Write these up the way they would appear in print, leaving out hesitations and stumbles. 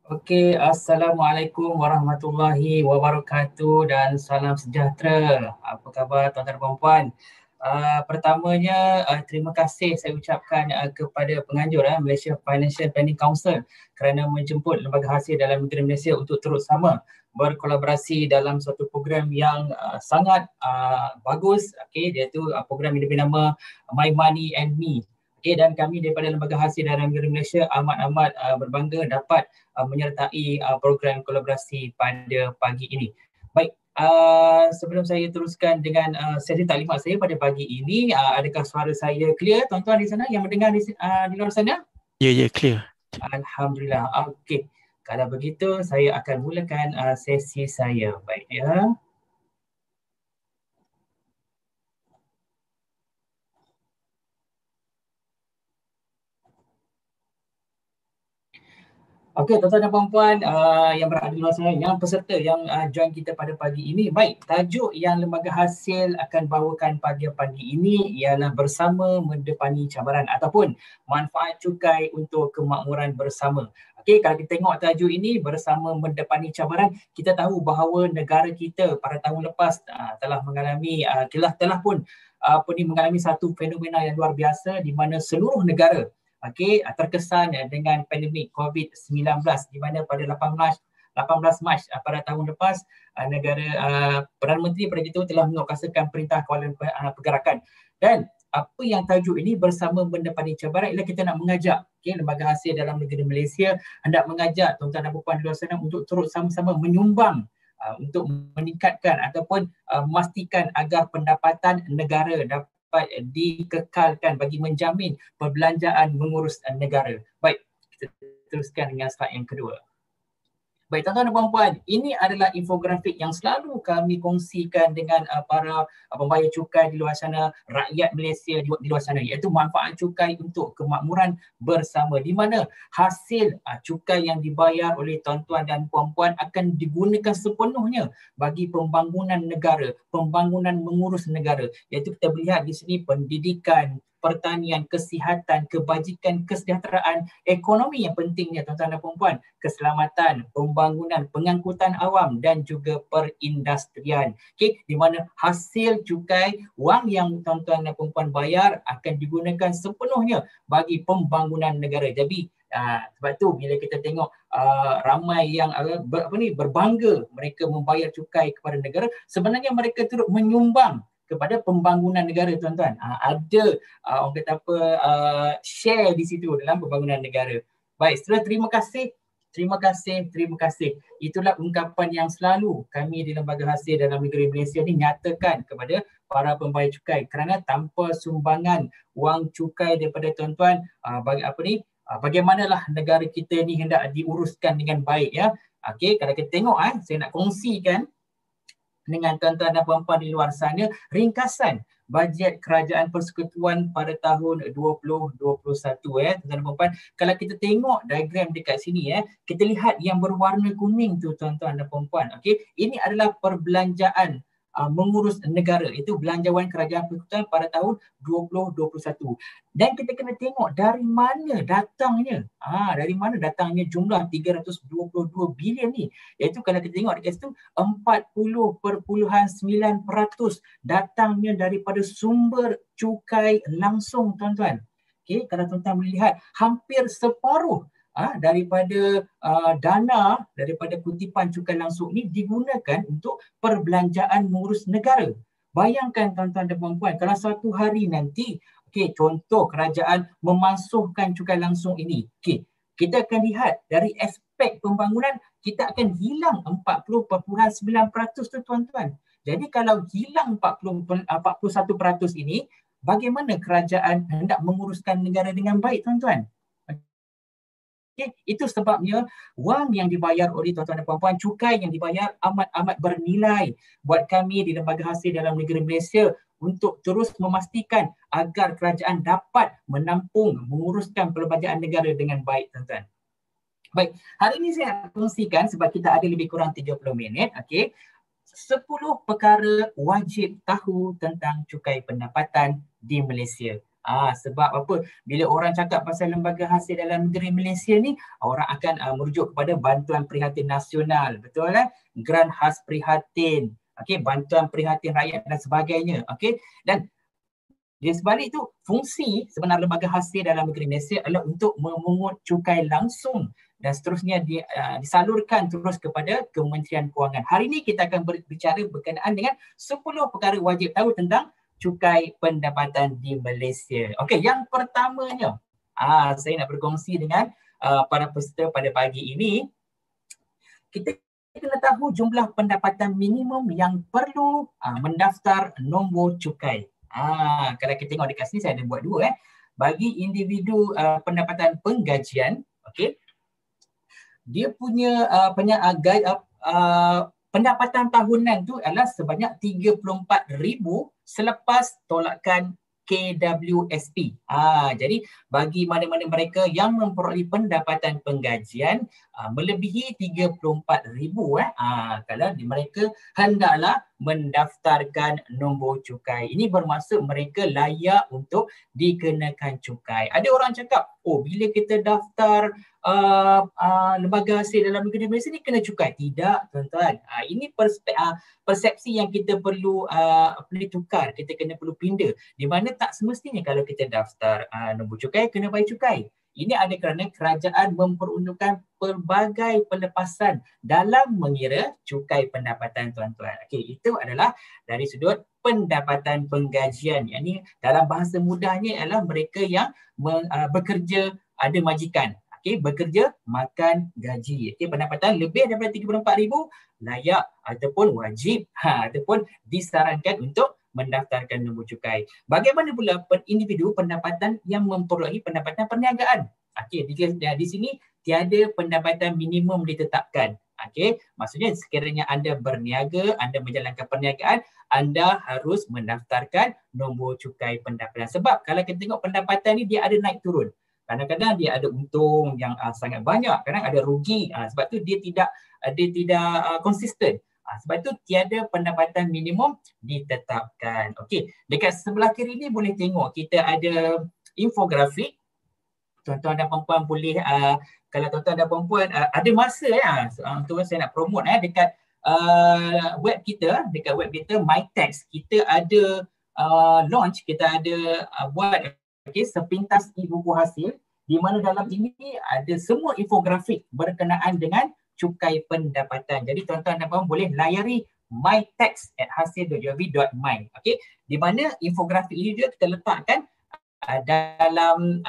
Okey, Assalamualaikum warahmatullahi wabarakatuh dan salam sejahtera. Apa khabar tuan-tuan dan puan-puan? Pertamanya, terima kasih saya ucapkan kepada penganjur Malaysia Financial Planning Council kerana menjemput Lembaga Hasil Dalam Negeri Malaysia untuk terus sama berkolaborasi dalam suatu program yang sangat bagus, iaitu program yang diberi nama My Money and Me. Dan kami daripada Lembaga Hasil Dalam Negeri Malaysia amat-amat berbangga dapat menyertai program kolaborasi pada pagi ini. Baik, sebelum saya teruskan dengan sesi taklimat saya pada pagi ini, adakah suara saya clear tuan-tuan di sana yang mendengar di luar sana? Ya, clear. Alhamdulillah. Okey. Kalau begitu saya akan mulakan sesi saya. Baik ya. Okey, tuan-tuan dan puan-puan yang berada di luar sana, yang peserta yang join kita pada pagi ini. Baik, tajuk yang Lembaga Hasil akan bawakan pada pagi ini ialah bersama mendepani cabaran ataupun manfaat cukai untuk kemakmuran bersama. Okey, kalau kita tengok tajuk ini bersama mendepani cabaran, kita tahu bahawa negara kita pada tahun lepas telah mengalami mengalami satu fenomena yang luar biasa di mana seluruh negara terkesan dengan pandemik COVID-19 di mana pada 18 Mac pada tahun lepas negara Perdana Menteri pada itu telah mengeluarkan perintah kawalan pergerakan. Dan apa yang tajuk ini bersama mendepani cabaran ialah kita nak mengajak Lembaga Hasil Dalam Negeri Malaysia hendak mengajak tuan-tuan dan puan-puan di luar sana untuk terus sama-sama menyumbang untuk meningkatkan ataupun memastikan agar pendapatan negara dapat dikekalkan bagi menjamin perbelanjaan mengurus negara. Baik, kita teruskan dengan slide yang kedua. Baik, tuan-tuan dan puan-puan, ini adalah infografik yang selalu kami kongsikan dengan para pembayar cukai di luar sana, rakyat Malaysia di luar sana, iaitu manfaat cukai untuk kemakmuran bersama, di mana hasil cukai yang dibayar oleh tuan-tuan dan puan-puan akan digunakan sepenuhnya bagi pembangunan negara, pembangunan mengurus negara, iaitu kita melihat di sini pendidikan, pertanian, kesihatan, kebajikan, kesejahteraan, ekonomi yang pentingnya tuan-tuan dan puan-puan, keselamatan, pembangunan, pengangkutan awam dan juga perindustrian. Di mana hasil cukai, wang yang tuan-tuan dan puan-puan bayar akan digunakan sepenuhnya bagi pembangunan negara. Jadi sebab tu bila kita tengok ramai yang berbangga mereka membayar cukai kepada negara, sebenarnya mereka turut menyumbang kepada pembangunan negara tuan-tuan. Ada orang kata share di situ dalam pembangunan negara. Baik, setelah terima kasih. Itulah ungkapan yang selalu kami di Lembaga Hasil Dalam Negeri Malaysia ni nyatakan kepada para pembayar cukai, kerana tanpa sumbangan wang cukai daripada tuan-tuan, bagaimanalah negara kita ni hendak diuruskan dengan baik ya. Okey, kalau kita tengok saya nak kongsikan dengan tuan-tuan dan puan-puan di luar sana ringkasan bajet kerajaan persekutuan pada tahun 2021 tuan-tuan dan puan-puan. Kalau kita tengok diagram dekat sini kita lihat yang berwarna kuning tu tuan-tuan dan puan-puan. Okey, ini adalah perbelanjaan mengurus negara, itu belanjawan kerajaan persekutuan pada tahun 2021. Dan kita kena tengok dari mana datangnya. Dari mana datangnya jumlah 322 bilion ni. Iaitu kalau kita tengok dekat situ 40.9% datangnya daripada sumber cukai langsung tuan-tuan. Okey, kalau tuan-tuan melihat hampir separuh daripada dana daripada kutipan cukai langsung ni digunakan untuk perbelanjaan mengurus negara. Bayangkan tuan-tuan dan puan-puan, kalau suatu hari nanti contoh kerajaan memasukkan cukai langsung ini, kita akan lihat dari aspek pembangunan kita akan hilang 40.9% tu tuan-tuan. Jadi kalau hilang 41% ini, bagaimana kerajaan hendak menguruskan negara dengan baik tuan-tuan? Itu sebabnya wang yang dibayar oleh tuan-tuan dan puan-puan, cukai yang dibayar amat-amat bernilai buat kami di Lembaga Hasil Dalam Negeri Malaysia untuk terus memastikan agar kerajaan dapat menampung, menguruskan perbelanjaan negara dengan baik tuan-tuan. Baik, hari ini saya nak kongsikan sebab kita ada lebih kurang 30 minit, 10 perkara wajib tahu tentang cukai pendapatan di Malaysia. Sebab apa? Bila orang cakap pasal lembaga hasil dalam negeri Malaysia ni, orang akan merujuk kepada bantuan prihatin nasional, betul kan? Geran khas prihatin, okey, bantuan prihatin rakyat dan sebagainya, okey. Dan di sebalik itu, fungsi sebenar lembaga hasil dalam negeri Malaysia adalah untuk memungut cukai langsung dan seterusnya disalurkan terus kepada Kementerian Kewangan. Hari ini kita akan berbicara berkenaan dengan 10 perkara wajib tahu tentang cukai pendapatan di Malaysia. Okey, yang pertamanya, saya nak berkongsi dengan para peserta pada pagi ini. Kita kena tahu jumlah pendapatan minimum yang perlu mendaftar nombor cukai. Kalau kita tengok dekat sini, saya ada buat dua. Bagi individu pendapatan penggajian, okey, dia punya pendapatan tahunan tu adalah sebanyak 34,000 selepas tolakan KWSP. Jadi bagi mana-mana mereka yang memperoleh pendapatan penggajian melebihi 34,000, kalau mereka hendaklah mendaftarkan nombor cukai. Ini bermaksud mereka layak untuk dikenakan cukai. Ada orang cakap, bila kita daftar lembaga hasil dalam negeri Malaysia ni kena cukai. Tidak, tuan-tuan. Ini persepsi yang kita perlu tukar, kita perlu pindah. Di mana tak semestinya kalau kita daftar nombor cukai, kena bayar cukai. Ini ada kerana kerajaan memperuntukkan pelbagai pelepasan dalam mengira cukai pendapatan, tuan-tuan. Okey, itu adalah dari sudut pendapatan penggajian. Yang ini dalam bahasa mudahnya adalah mereka yang bekerja ada majikan. Okey, bekerja makan gaji. Okey, pendapatan lebih daripada 34,000 layak ataupun wajib ataupun disarankan untuk mendaftarkan nombor cukai. Bagaimana pula individu pendapatan yang memperoleh pendapatan perniagaan? Okey, di sini tiada pendapatan minimum ditetapkan. Okey, maksudnya sekiranya anda berniaga, anda menjalankan perniagaan, anda harus mendaftarkan nombor cukai pendapatan. Sebab kalau kita tengok pendapatan ni dia ada naik turun. Kadang-kadang dia ada untung yang sangat banyak, kadang ada rugi. Sebab tu dia tidak konsisten. Sebab itu tiada pendapatan minimum ditetapkan. Okey, dekat sebelah kiri ni boleh tengok kita ada infografik. Tuan-tuan dan puan-puan boleh, kalau tuan-tuan dan puan-puan ada masa untuk saya nak promote dekat web kita, MyTax, kita ada launch, kita ada buat sepintas e-buku hasil di mana dalam ini ada semua infografik berkenaan dengan cukai pendapatan. Jadi tuan-tuan dan puan boleh layari mytax@hasil.gov.my. Okey, di mana infografik ini juga kita letakkan dalam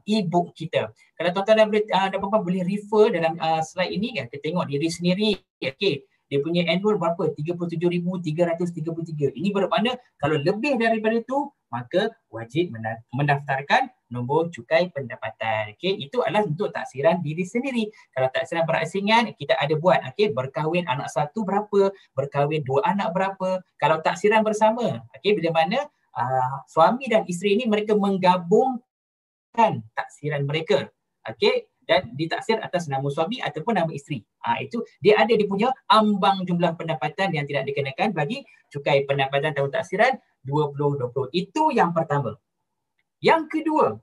e-book kita. Kalau tuan-tuan dan puan boleh refer dalam slide ini, kita tengok diri sendiri. Okey, dia punya annual berapa? 37,333. Ini bermakna kalau lebih daripada itu, maka wajib mendaftarkan nombor cukai pendapatan. Okey, itu adalah untuk taksiran diri sendiri. Kalau taksiran berasingan, kita ada buat. Okey, berkahwin anak satu berapa, berkahwin dua anak berapa. Kalau taksiran bersama, okey, bila mana suami dan isteri ini mereka menggabungkan taksiran mereka. Okey, dan ditaksir atas nama suami ataupun nama isteri. Itu dia ada dia punya ambang jumlah pendapatan yang tidak dikenakan bagi cukai pendapatan tahun taksiran 2020. Itu yang pertama. Yang kedua,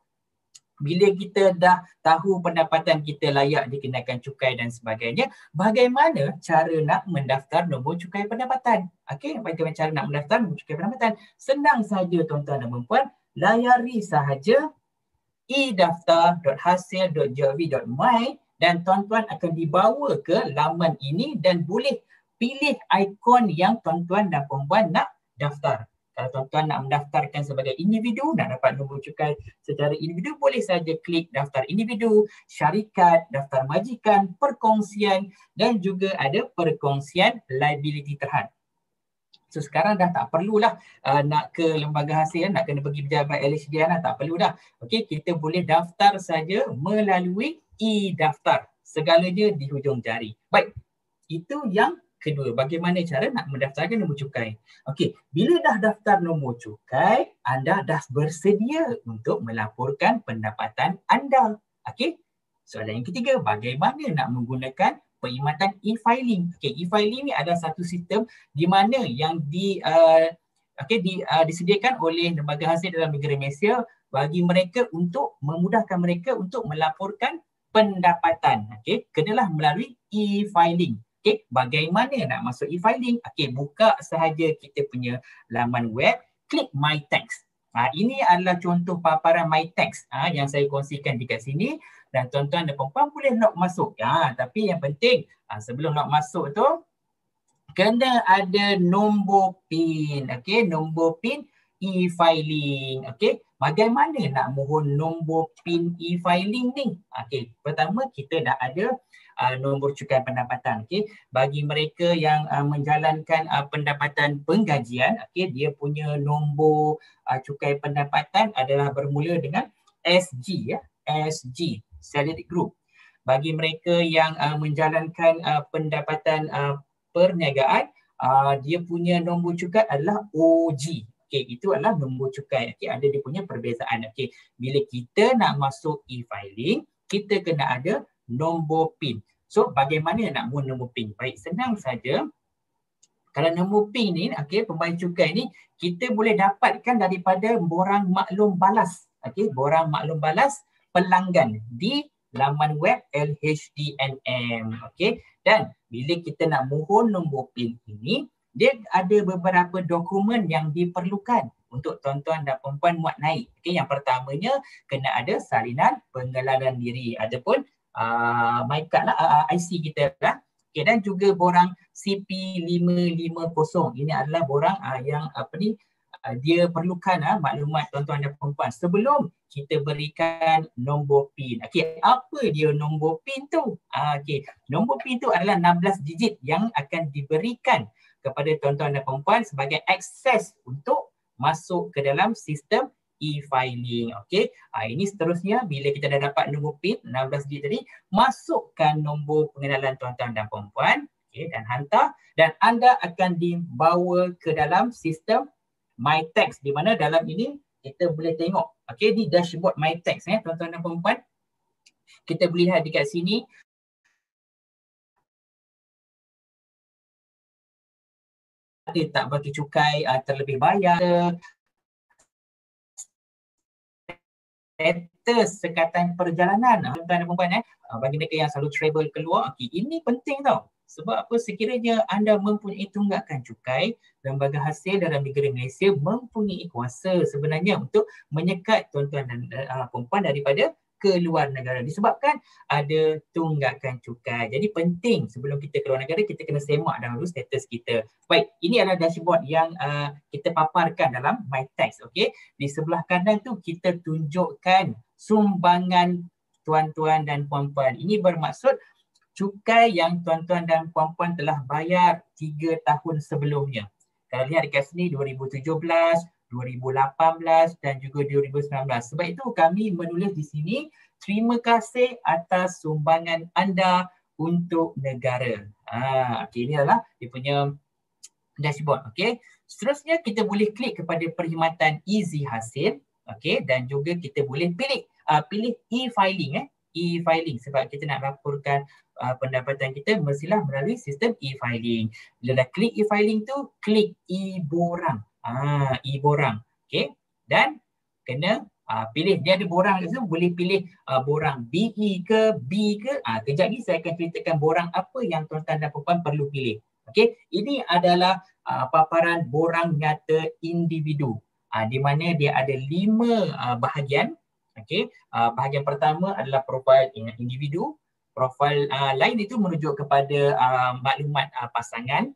bila kita dah tahu pendapatan kita layak dikenakan cukai dan sebagainya, bagaimana cara nak mendaftar nombor cukai pendapatan? Okey, bagaimana cara nak mendaftar nombor cukai pendapatan? Senang saja tuan-tuan dan puan-puan, layari sahaja e-daftar.hasil.gov.my dan tuan-tuan akan dibawa ke laman ini dan boleh pilih ikon yang tuan-tuan dan puan-puan nak daftar. Kalau tuan-tuan nak mendaftarkan sebagai individu, nak dapat nombor cukai secara individu, boleh saja klik daftar individu, syarikat, daftar majikan, perkongsian dan juga ada perkongsian liability terhad. So sekarang dah tak perlulah nak ke lembaga hasil, nak kena pergi pejabat LHDN, tak perlu dah. Okey, kita boleh daftar saja melalui e-daftar. Segalanya di hujung jari. Baik, itu yang kedua. Bagaimana cara nak mendaftarkan nombor cukai? Okey, bila dah daftar nombor cukai, anda dah bersedia untuk melaporkan pendapatan anda. Okey, soalan yang ketiga, bagaimana nak menggunakan perkhidmatan e-filing? Okey, e-filing ni adalah satu sistem di mana yang disediakan oleh Lembaga Hasil dalam Negeri Malaysia bagi mereka untuk memudahkan mereka untuk melaporkan pendapatan. Okey, kenalah melalui e-filing. Okey, bagaimana nak masuk e-filing? Okey, buka sahaja kita punya laman web, klik My Tax. Ini adalah contoh paparan My Tax yang saya kongsikan dekat sini, dan tuan-tuan dan puan-puan boleh log masuk. Tapi yang penting sebelum log masuk tu kena ada nombor PIN. Okey, nombor PIN e-filing. Okey, bagaimana nak mohon nombor PIN e-filing ni? Okey, pertama kita dah ada nombor cukai pendapatan. Okey, bagi mereka yang menjalankan pendapatan penggajian, okey, dia punya nombor cukai pendapatan adalah bermula dengan SG ya, SG Salary Group. Bagi mereka yang menjalankan pendapatan perniagaan, dia punya nombor cukai adalah OG. Okey, itu adalah nombor cukai. Okey, ada dia punya perbezaan. Okey, bila kita nak masuk e-filing, kita kena ada nombor PIN. So, bagaimana nak mohon nombor PIN? Baik, senang saja. Kalau nombor PIN ni, okey, pembayar cukai ni, kita boleh dapatkan daripada borang maklum balas. Okey, borang maklum balas pelanggan di laman web LHDNM. Okey, dan bila kita nak mohon nombor PIN ini, dia ada beberapa dokumen yang diperlukan untuk tuan-tuan dan puan-puan muat naik. Okey, yang pertamanya kena ada salinan pengenalan diri ataupun my card lah, IC kita lah. Okay, dan juga borang CP550. Ini adalah borang yang dia perlukan maklumat tuan-tuan dan puan-puan sebelum kita berikan nombor PIN. Okey, apa dia nombor PIN tu? Okey, nombor PIN tu adalah 16 digit yang akan diberikan kepada tuan-tuan dan puan-puan sebagai akses untuk masuk ke dalam sistem e-filing. Okey, ini seterusnya bila kita dah dapat nombor PIN 16 digit tadi, masukkan nombor pengenalan tuan-tuan dan puan-puan, okey, dan hantar, dan anda akan dibawa ke dalam sistem My Tax, di mana dalam ini kita boleh tengok, okey, di dashboard My Tax tuan-tuan dan puan-puan. Kita boleh lihat dekat sini ada tak bagi cukai terlebih bayar, status sekatan perjalanan tuan-tuan dan puan-puan bagi mereka yang selalu travel keluar. Okay, ini penting tau. Sebab apa? Sekiranya anda mempunyai tunggakan cukai, Lembaga Hasil dalam negara Malaysia mempunyai kuasa sebenarnya untuk menyekat tuan-tuan dan puan-puan daripada ke luar negara disebabkan ada tunggakan cukai. Jadi penting sebelum kita keluar negara, kita kena semak dahulu status kita. Baik, ini adalah dashboard yang kita paparkan dalam My Tax. Okay, di sebelah kanan tu kita tunjukkan sumbangan tuan-tuan dan puan-puan. Ini bermaksud cukai yang tuan-tuan dan puan-puan telah bayar 3 tahun sebelumnya. Kalau lihat dekat sini 2017, 2018 dan juga 2019. Sebab itu kami menulis di sini, terima kasih atas sumbangan anda untuk negara. Okay, ini adalah dia punya dashboard. Okay, seterusnya kita boleh klik kepada perkhidmatan Easy Hasil. Okay, dan juga kita boleh pilih e-filing. E-filing sebab kita nak laporkan pendapatan kita mestilah melalui sistem e-filing. Bila dah klik e-filing tu, klik e-borang. E-borang. Okay, dan kena pilih, dia ada borang kat situ, boleh pilih borang BE ke B ke. Kejap ni saya akan ceritakan borang apa yang tuan-tuan dan puan-puan perlu pilih. Okay, ini adalah paparan borang nyata individu. Di mana dia ada 5 bahagian. Okay, bahagian pertama adalah profil individu. Profil lain itu merujuk kepada maklumat pasangan.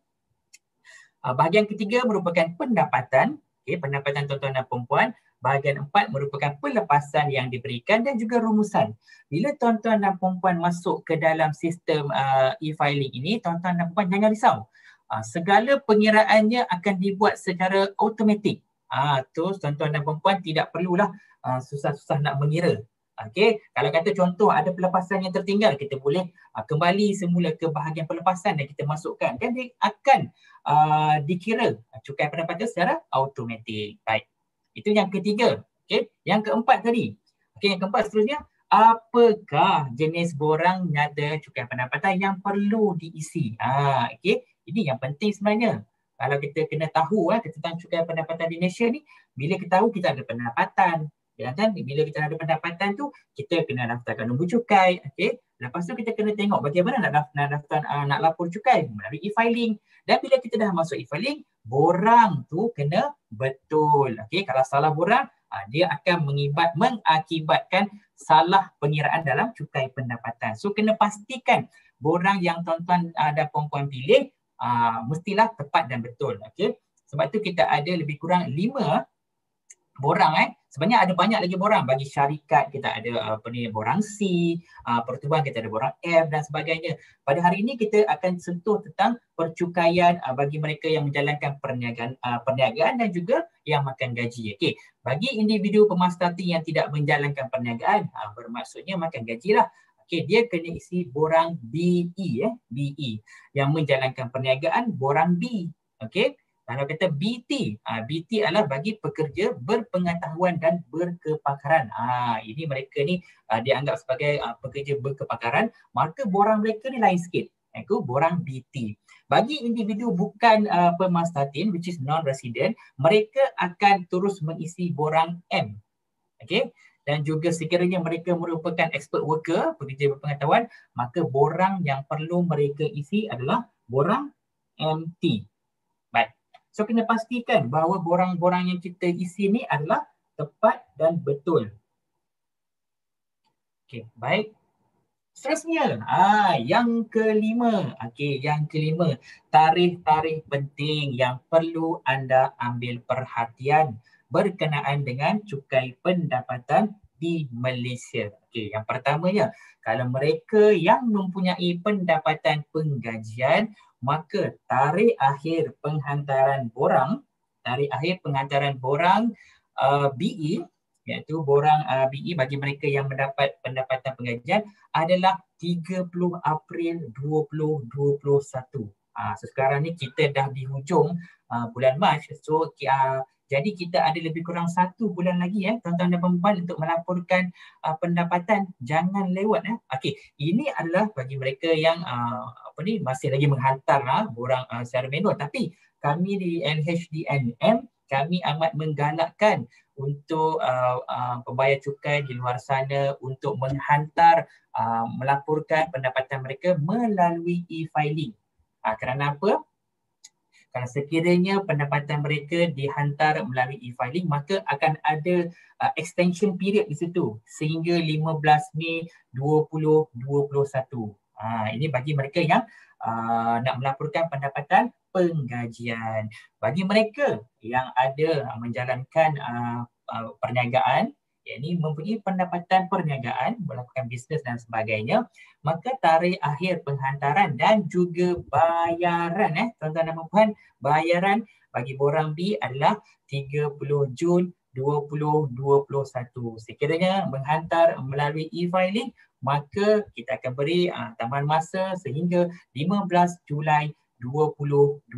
Bahagian ketiga merupakan pendapatan. Okay, pendapatan tuan-tuan dan perempuan. Bahagian 4 merupakan pelepasan yang diberikan dan juga rumusan. Bila tuan-tuan dan perempuan masuk ke dalam sistem e-filing ini, tuan-tuan dan perempuan jangan risau. Segala pengiraannya akan dibuat secara automatik. Terus tuan-tuan dan perempuan tidak perlulah susah-susah nak mengira. Okey, kalau kata contoh ada pelepasan yang tertinggal, kita boleh kembali semula ke bahagian pelepasan dan kita masukkan, dan dia akan dikira cukai pendapatan secara automatik. Baik, itu yang ketiga. Okey, yang keempat tadi. Okey, yang keempat seterusnya, apakah jenis borang nyata cukai pendapatan yang perlu diisi? Okey, ini yang penting sebenarnya. Kalau kita kena tahu tentang cukai pendapatan di Malaysia ni, bila kita tahu kita ada pendapatan, Ya kan, bila kita ada pendapatan tu kita kena daftarkan nombor cukai, okey. Lepas tu kita kena tengok bagaimana nak lapor cukai melalui e-filing. Dan bila kita dah masuk e-filing, borang tu kena betul. Okey, kalau salah borang, dia akan mengakibatkan salah pengiraan dalam cukai pendapatan. So kena pastikan borang yang tuan-tuan dan puan-puan pilih mestilah tepat dan betul. Okey. Sebab tu kita ada lebih kurang 5 borang. Sebenarnya ada banyak lagi borang. Bagi syarikat kita ada borang C, pertubuhan kita ada borang F dan sebagainya. Pada hari ini kita akan sentuh tentang percukaian bagi mereka yang menjalankan perniagaan dan juga yang makan gaji. Okey, bagi individu pemas starting yang tidak menjalankan perniagaan, bermaksudnya makan gajilah. Okey, dia kena isi borang BE, BE yang menjalankan perniagaan, borang B. Okey. Kalau kata BT, BT adalah bagi pekerja berpengetahuan dan berkepakaran. Ini mereka ni dianggap sebagai pekerja berkepakaran, maka borang mereka ni lain sikit. Itu borang BT. Bagi individu bukan pemas starting, which is non-resident, mereka akan terus mengisi borang M. Okay? Dan juga sekiranya mereka merupakan expert worker, pekerja berpengetahuan, maka borang yang perlu mereka isi adalah borang MT. Baik. So kena pastikan bahawa borang-borang yang kita isi ni adalah tepat dan betul. Okey, baik. Seterusnya, yang kelima. Okey, yang kelima, tarikh-tarikh penting yang perlu anda ambil perhatian berkenaan dengan cukai pendapatan di Malaysia. Okey, yang pertamanya, kalau mereka yang mempunyai pendapatan penggajian, maka tarikh akhir penghantaran borang BE, iaitu borang BE bagi mereka yang mendapat pendapatan penggajian adalah 30 April 2021. So sekarang ni kita dah di hujung bulan Mac. So jadi kita ada lebih kurang 1 bulan lagi tuan-tuan dan puan-puan untuk melaporkan pendapatan. Jangan lewat. Okey, ini adalah bagi mereka yang masih lagi menghantar borang secara manual. Tapi kami di LHDNM, kami amat menggalakkan untuk pembayar cukai di luar sana untuk menghantar melaporkan pendapatan mereka melalui e-filing. Kerana apa? Kalau sekiranya pendapatan mereka dihantar melalui e-filing, maka akan ada extension period di situ sehingga 15 Mei 2021. Ini bagi mereka yang nak melaporkan pendapatan penggajian. Bagi mereka yang ada menjalankan perniagaan, yakni mempunyai pendapatan perniagaan, melakukan bisnes dan sebagainya, maka tarikh akhir penghantaran dan juga bayaran, tuan-tuan dan puan-puan, bayaran bagi borang B adalah 30 Jun 2021. Sekiranya menghantar melalui e-filing, maka kita akan beri tambahan masa sehingga 15 Julai 2021.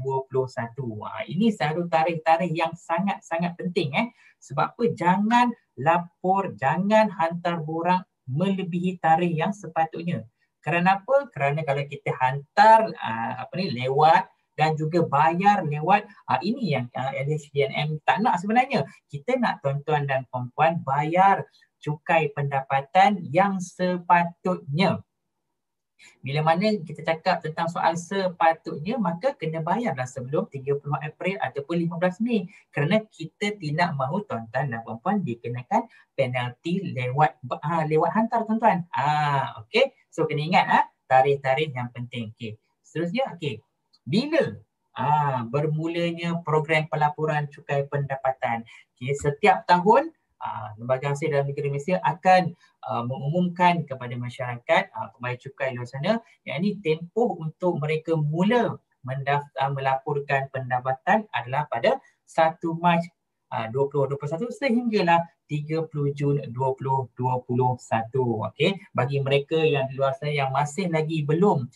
Ini satu tarikh-tarikh yang sangat-sangat penting. Sebab apa? Jangan lapor, jangan hantar borang melebihi tarikh yang sepatutnya. Kerana apa? Kerana kalau kita hantar lewat dan juga bayar lewat, ini yang LHDNM tak nak sebenarnya. Kita nak tuan-tuan dan puan-puan bayar cukai pendapatan yang sepatutnya. Bila mana kita cakap tentang soal sepatutnya, maka kena bayarlah sebelum 30 April ataupun 15 Mei. Kerana kita tidak mahu tuan-tuan dan puan-puan dikenakan penalti lewat hantar tuan-tuan. Okey. So kena ingat tarikh-tarikh yang penting. Okey. Seterusnya, okey. Bila bermulanya program pelaporan cukai pendapatan? Okay, setiap tahun Lembaga Hasil dalam Negeri Malaysia akan mengumumkan kepada masyarakat pembayar cukai luar sana, yakni tempoh untuk mereka mula melaporkan pendapatan adalah pada 1 Mac 2021 sehinggalah 30 Jun 2021. Okey, bagi mereka yang di luar sana yang masih lagi belum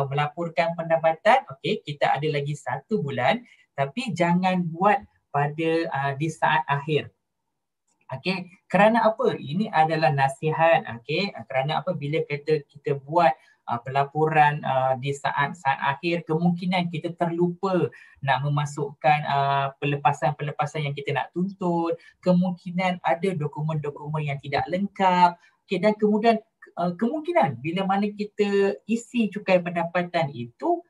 melaporkan pendapatan, okey, kita ada lagi 1 bulan, tapi jangan buat pada di saat akhir. Okey, kerana apa? Ini adalah nasihat. Okey, kerana apa? Bila kita buat pelaporan di saat-saat akhir, kemungkinan kita terlupa nak memasukkan pelepasan-pelepasan yang kita nak tuntut, kemungkinan ada dokumen-dokumen yang tidak lengkap, dan kemudian kemungkinan bila mana kita isi cukai pendapatan itu,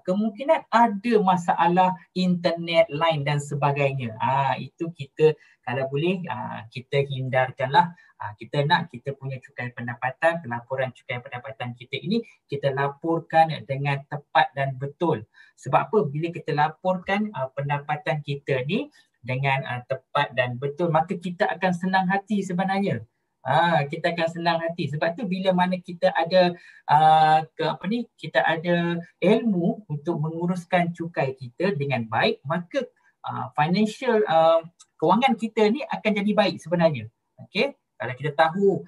kemungkinan ada masalah internet, line dan sebagainya. Itu kita kalau boleh kita hindarkanlah. Kita nak kita punya cukai pendapatan, pelaporan cukai pendapatan kita ini kita laporkan dengan tepat dan betul. Sebab apa? Bila kita laporkan pendapatan kita ni dengan tepat dan betul, maka kita akan senang hati sebenarnya. Kita akan senang hati. Sebab tu bila mana kita ada kita ada ilmu untuk menguruskan cukai kita dengan baik, maka financial kewangan kita ni akan jadi baik sebenarnya. Okey, kalau kita tahu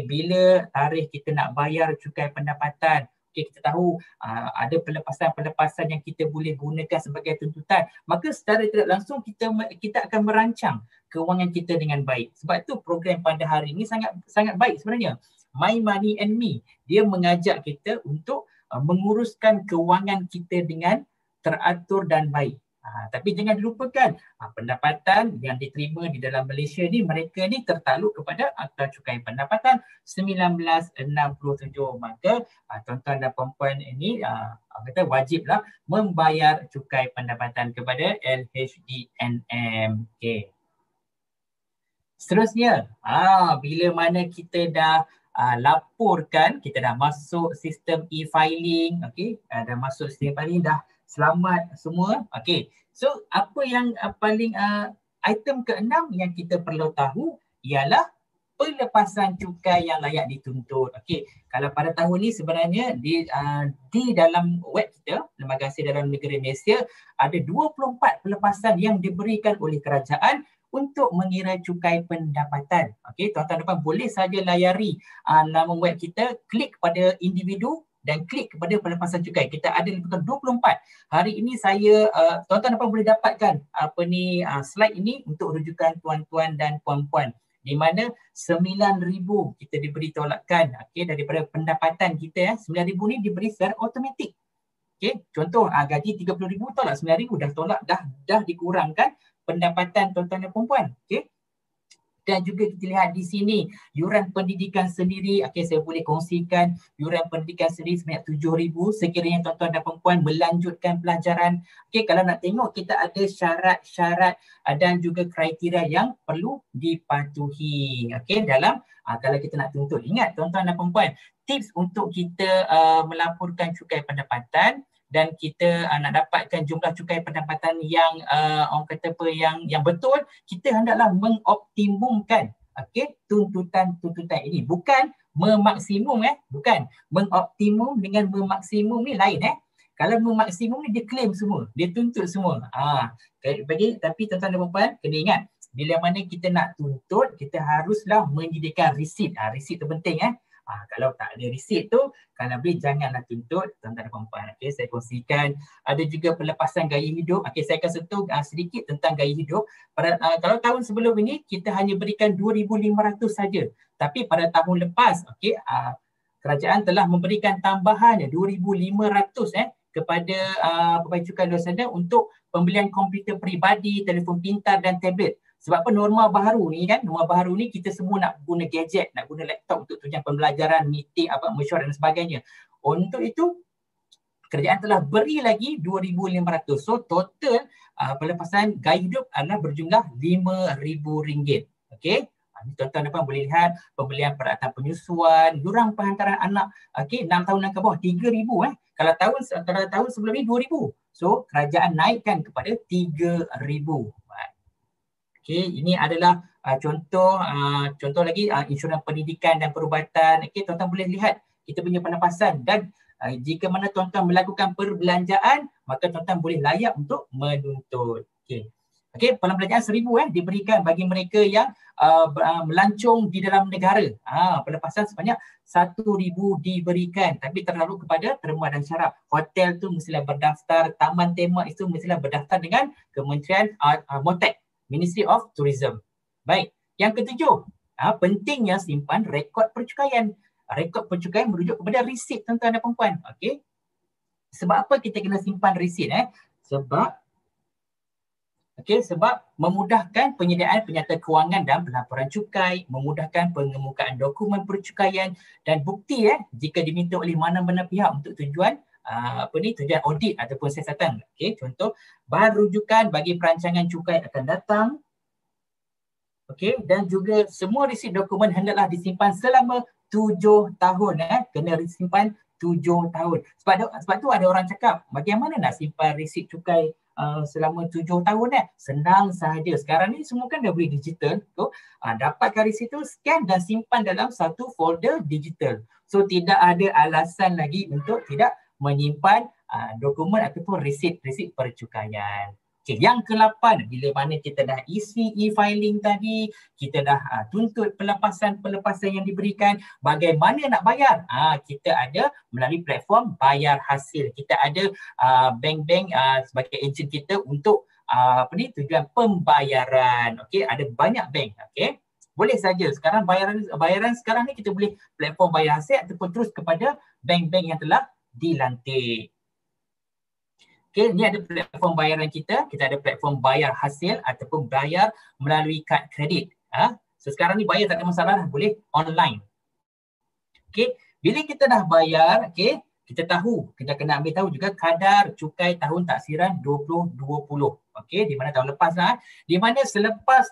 bila tarikh kita nak bayar cukai pendapatan, kita tahu ada pelepasan-pelepasan yang kita boleh gunakan sebagai tuntutan, maka secara tidak langsung kita akan merancang kewangan kita dengan baik. Sebab tu program pada hari ini sangat baik sebenarnya. My Money and Me, dia mengajak kita untuk menguruskan kewangan kita dengan teratur dan baik. Tapi jangan dilupakan pendapatan yang diterima di dalam Malaysia ni, mereka ni tertakluk kepada Akta Cukai Pendapatan 1967. Maka tuan-tuan dan puan-puan ini kata wajiblah membayar cukai pendapatan kepada LHDNM. Okey. Seterusnya, bila mana kita dah laporkan, kita dah masuk sistem e-filing, dah masuk sistem e-filing, dah selamat semua. So apa yang paling item ke-6 yang kita perlu tahu ialah pelepasan cukai yang layak dituntut. Kalau pada tahun ni sebenarnya di dalam web kita, Lembaga Hasil Dalam Negeri Malaysia, ada 24 pelepasan yang diberikan oleh kerajaan untuk mengira cukai pendapatan. Tuan-tuan dan puan boleh saja layari laman web kita, klik pada individu dan klik kepada pelepasan cukai. Kita ada lebih kurang 24. Hari ini saya tuan-tuan dan puan boleh dapatkan slide ini untuk rujukan tuan-tuan dan puan-puan, di mana 9,000 kita diberi tolakan daripada pendapatan kita. 9,000 ni diberi secara automatik. Contoh gaji 30,000 tolak 9,000, dah tolak, dah dikurangkan pendapatan tuan-tuan dan puan-puan. Dan juga kita lihat di sini yuran pendidikan sendiri. Saya boleh kongsikan yuran pendidikan sendiri sebanyak 7,000 sekiranya tuan-tuan dan puan-puan melanjutkan pelajaran. Kalau nak tengok, kita ada syarat-syarat dan juga kriteria yang perlu dipatuhi dalam kalau kita nak tuntut. Ingat tuan-tuan dan puan-puan, tips untuk kita melaporkan cukai pendapatan dan kita nak dapatkan jumlah cukai pendapatan yang orang kata yang betul, kita hendaklah mengoptimumkan tuntutan-tuntutan ini. Bukan memaksimum, bukan. Mengoptimum dengan memaksimum ni lain. Kalau memaksimum ni dia claim semua, dia tuntut semua. Tapi tuan-tuan dan puan-puan kena ingat, bila mana kita nak tuntut, kita haruslah menyediakan resit. Resit tu penting. Kalau tak ada resit tu, kalau boleh janganlah tuntut, tuan-tuan dan puan-puan. Saya kongsikan. Ada juga pelepasan gaya hidup. Saya akan sentuh sedikit tentang gaya hidup. Kalau tahun sebelum ini, kita hanya berikan 2,500 saja. Tapi pada tahun lepas, kerajaan telah memberikan tambahan 2,500 kepada pembayar cukai luar sana untuk pembelian komputer peribadi, telefon pintar dan tablet. Sebab apa, norma baru ni kita semua nak guna gadget, nak guna laptop untuk tunjang pembelajaran, meeting, mesyuarat dan sebagainya. Untuk itu, kerajaan telah beri lagi 2,500. So total pelepasan gaya hidup adalah berjumlah RM5,000. Tuan-tuan dan puan boleh lihat pembelian peralatan penyusuan, yuran penghantaran anak 6 tahun dan ke bawah 3,000. Kalau tahun sebelum ni 2,000. So kerajaan naikkan kepada 3,000. Ini adalah contoh lagi insurans pendidikan dan perubatan. Tuan-tuan boleh lihat kita punya pelepasan, dan jika mana tuan-tuan melakukan perbelanjaan, maka tuan-tuan boleh layak untuk menuntut. Pembelanjaan 1,000 diberikan bagi mereka yang melancong di dalam negara. Pelepasan sebanyak 1,000 diberikan, tapi terlalu kepada terma dan syarat. Hotel tu mestilah berdaftar, taman tema itu mestilah berdaftar dengan Kementerian MOTEC, Ministry of Tourism. Baik, yang ketujuh, pentingnya simpan rekod percukaian. rekod pencukaian merujuk kepada resit tuan-tuan dan puan-puan. Okey. Sebab apa kita kena simpan resit? Sebab memudahkan penyediaan penyata kewangan dan pelaporan cukai, memudahkan pengemukaan dokumen percukaian dan bukti jika diminta oleh mana-mana pihak untuk tujuan tujuan audit ataupun siasatan. Okey, contoh bahan rujukan bagi perancangan cukai akan datang. Okey, dan juga semua resit dokumen hendaklah disimpan selama 7 tahun. Kena disimpan 7 tahun. Sebab tu ada orang cakap, bagaimana nak simpan resit cukai selama 7 tahun? Senang sahaja. Sekarang ni semua kan dah boleh digital. Dapatkan resit tu, scan dan simpan dalam satu folder digital. So tidak ada alasan lagi untuk tidak menyimpan dokumen ataupun resit percukaian. Okay, yang ke-8, bila mana kita dah isi e-filing tadi, kita dah tuntut pelepasan yang diberikan, bagaimana nak bayar? Kita ada melalui platform bayar hasil. Kita ada bank-bank sebagai ejen kita untuk tujuan pembayaran. Okey, ada banyak bank. Okey. Boleh saja sekarang bayaran sekarang ni kita boleh platform bayar hasil ataupun terus kepada bank-bank yang telah dilantik. Okey, ni ada platform bayaran kita. Kita ada platform bayar hasil ataupun bayar melalui kad kredit. So sekarang ni bayar tak ada masalah, boleh online. Okey, bila kita dah bayar, okey, kita kena ambil tahu juga kadar cukai tahun taksiran 2020. Okey, di mana tahun lepas di mana selepas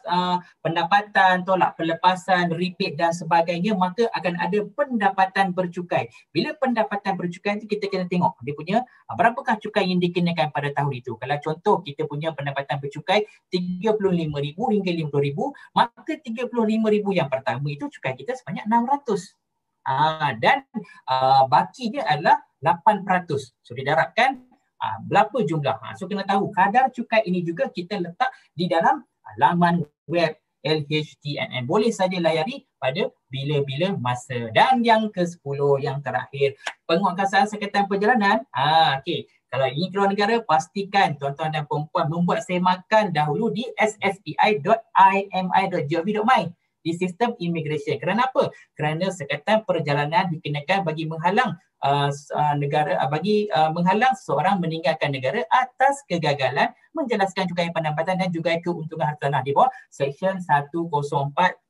pendapatan, tolak pelepasan, rebate dan sebagainya, maka akan ada pendapatan bercukai. Bila pendapatan bercukai itu kita kena tengok dia punya berapakah cukai yang dikenakan pada tahun itu. Kalau contoh kita punya pendapatan bercukai 35,000 hingga 50,000, maka 35,000 yang pertama itu cukai kita sebanyak 600. Dan baki dia adalah 8%. So didarabkan berapa jumlah. So kena tahu kadar cukai ini juga kita letak di dalam laman web LHTNN. Boleh saja layari pada bila-bila masa. Dan yang ke-10, yang terakhir, penguatkuasaan sekatan perjalanan. Okey, kalau ini keluar negara, pastikan tuan-tuan dan puan-puan membuat semakan dahulu di sspi.imi.gov.my di sistem imigresen. Kerana apa? Kerana sekatan perjalanan dikenakan bagi menghalang menghalang seseorang meninggalkan negara atas kegagalan menjelaskan cukai pendapatan dan juga keuntungan hartanah di bawah Seksyen 104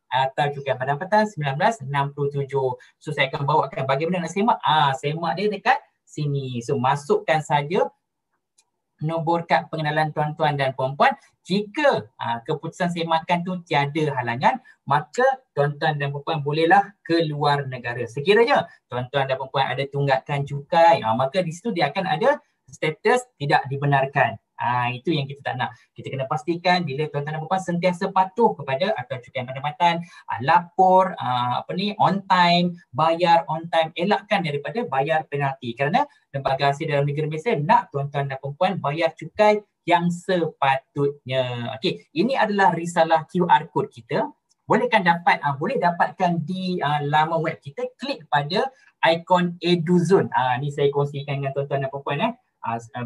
atau cukai pendapatan 1967. So saya akan bawakan bagaimana nak semak. Semak dia dekat sini. So masukkan saja nombor kad pengenalan tuan-tuan dan puan-puan. Jika keputusan semakan tu tiada halangan, maka tuan-tuan dan puan-puan bolehlah keluar negara. Sekiranya tuan-tuan dan puan-puan ada tunggakan cukai, maka di situ dia akan ada status tidak dibenarkan. Itu yang kita tak nak. Kita kena pastikan bila tuan-tuan dan puan-puan sentiasa patuh kepada atau cukai pendapatan, lapor on time, bayar on time, elakkan daripada bayar penalti. Kerana Lembaga Hasil dalam Negara Malaysia nak tuan-tuan dan puan-puan bayar cukai yang sepatutnya. Okey, ini adalah risalah QR code kita. Boleh dapatkan di laman web kita. Klik pada ikon EduZone. Ni saya kongsikan dengan tuan-tuan dan puan-puan.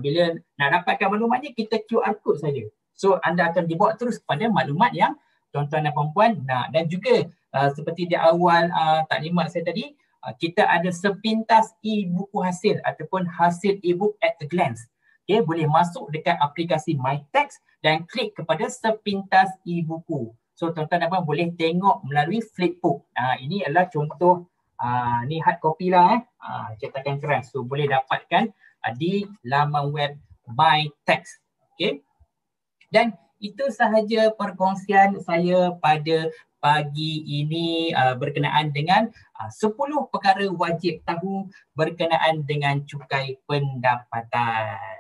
Bila nak dapatkan maklumatnya, kita QR code saja. So anda akan dibawa terus kepada maklumat yang tuan-tuan dan puan-puan nak. Dan juga seperti di awal taklimat saya tadi, kita ada sepintas e-buku hasil ataupun hasil e-book at a glance. Okay, boleh masuk dekat aplikasi MyText dan klik kepada sepintas e-buku. So tuan-tuan dan puan boleh tengok melalui Flipbook. Ini adalah contoh, ni hard copy lah cetakan keras. So boleh dapatkan di laman web MyText. Okay. Dan itu sahaja perkongsian saya pada pagi ini berkenaan dengan 10 perkara wajib tahu berkenaan dengan cukai pendapatan.